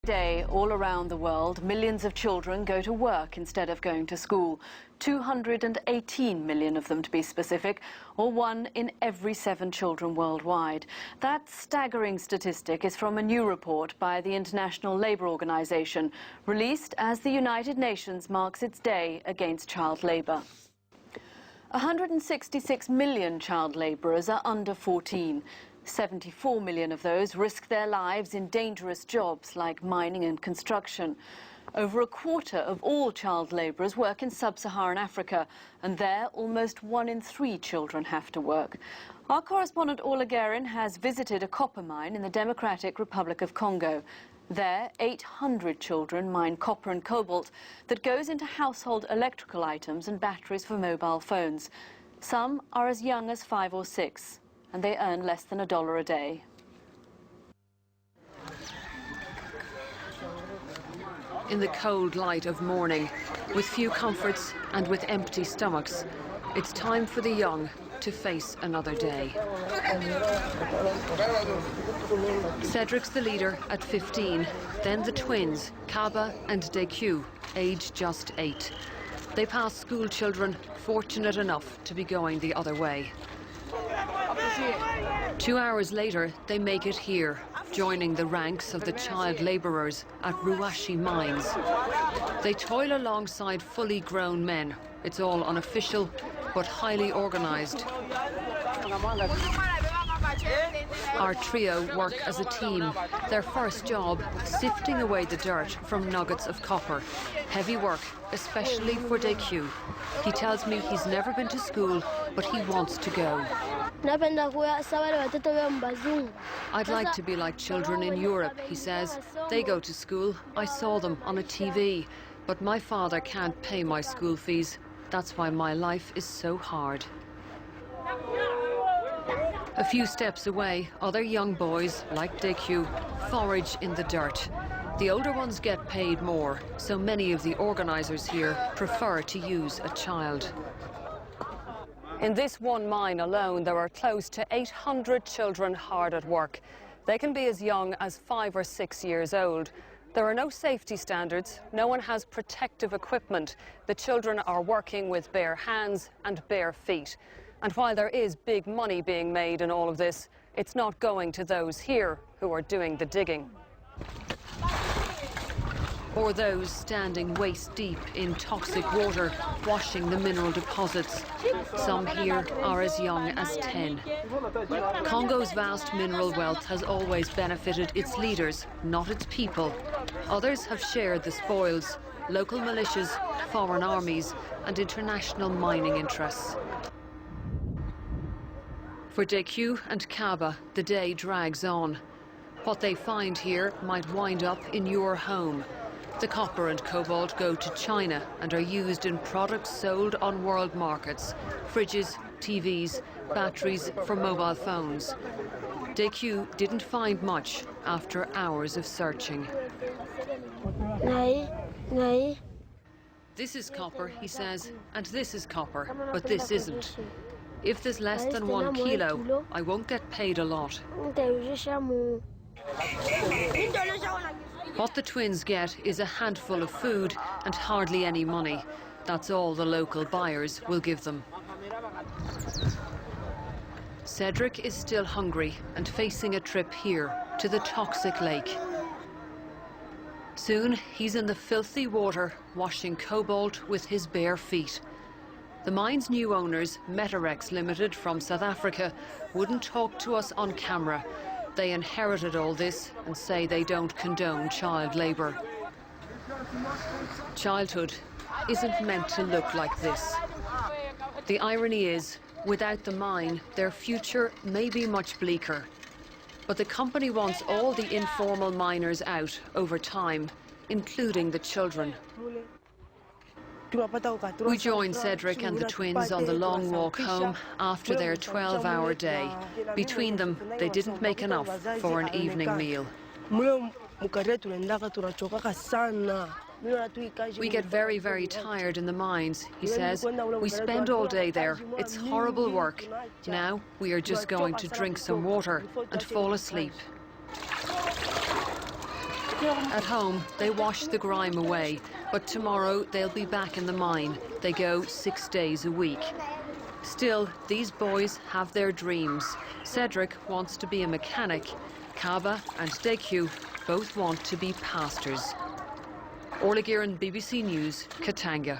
day, all around the world, millions of children go to work instead of going to school. 218 million of them, to be specific, or 1 in every 7 children worldwide. That staggering statistic is from a new report by the International Labour Organization, released as the United Nations marks its day against child labour. 166 million child labourers are under 14. 74 million of those risk their lives in dangerous jobs like mining and construction. Over a quarter of all child labourers work in sub-Saharan Africa, and there almost 1 in 3 children have to work. Our correspondent Ola Guerin has visited a copper mine in the Democratic Republic of Congo. There, 800 children mine copper and cobalt that goes into household electrical items and batteries for mobile phones. Some are as young as 5 or 6, and they earn less than $1 a day. In the cold light of morning, with few comforts and with empty stomachs, it's time for the young to face another day. Cedric's the leader at 15, then the twins, Kaba and Deku, aged just 8. They pass school children fortunate enough to be going the other way. 2 hours later, they make it here, joining the ranks of the child labourers at Ruashi mines. They toil alongside fully grown men. It's all unofficial, but highly organised. Our trio work as a team. Their first job, sifting away the dirt from nuggets of copper. Heavy work, especially for Deku. He tells me he's never been to school, but he wants to go. I'd like to be like children in Europe, he says. They go to school. I saw them on a TV. But my father can't pay my school fees. That's why my life is so hard. A few steps away, other young boys, like Deku, forage in the dirt. The older ones get paid more, so many of the organisers here prefer to use a child. In this one mine alone, there are close to 800 children hard at work. They can be as young as 5 or 6 years old. There are no safety standards, no one has protective equipment. The children are working with bare hands and bare feet. And while there is big money being made in all of this, it's not going to those here who are doing the digging. Or those standing waist deep in toxic water, washing the mineral deposits. Some here are as young as 10. Congo's vast mineral wealth has always benefited its leaders, not its people. Others have shared the spoils, local militias, foreign armies, and international mining interests. For Deku and Kaba, the day drags on. What they find here might wind up in your home. The copper and cobalt go to China and are used in products sold on world markets. Fridges, TVs, batteries for mobile phones. Deku didn't find much after hours of searching. This is copper, he says, and this is copper, but this isn't. If there's less than 1 kilo, I won't get paid a lot. What the twins get is a handful of food and hardly any money. That's all the local buyers will give them. Cedric is still hungry and facing a trip here to the toxic lake. Soon he's in the filthy water, washing cobalt with his bare feet. The mine's new owners, Metarex Limited from South Africa, wouldn't talk to us on camera. They inherited all this and say they don't condone child labour. Childhood isn't meant to look like this. The irony is, without the mine, their future may be much bleaker. But the company wants all the informal miners out over time, including the children. We joined Cedric and the twins on the long walk home after their 12-hour day. Between them, they didn't make enough for an evening meal. We get very, very tired in the mines, he says. We spend all day there. It's horrible work. Now we are just going to drink some water and fall asleep. At home, they wash the grime away, but tomorrow they'll be back in the mine. They go 6 days a week. Still, these boys have their dreams. Cedric wants to be a mechanic. Kaba and Deku both want to be pastors. Orla Guerin, BBC News, Katanga.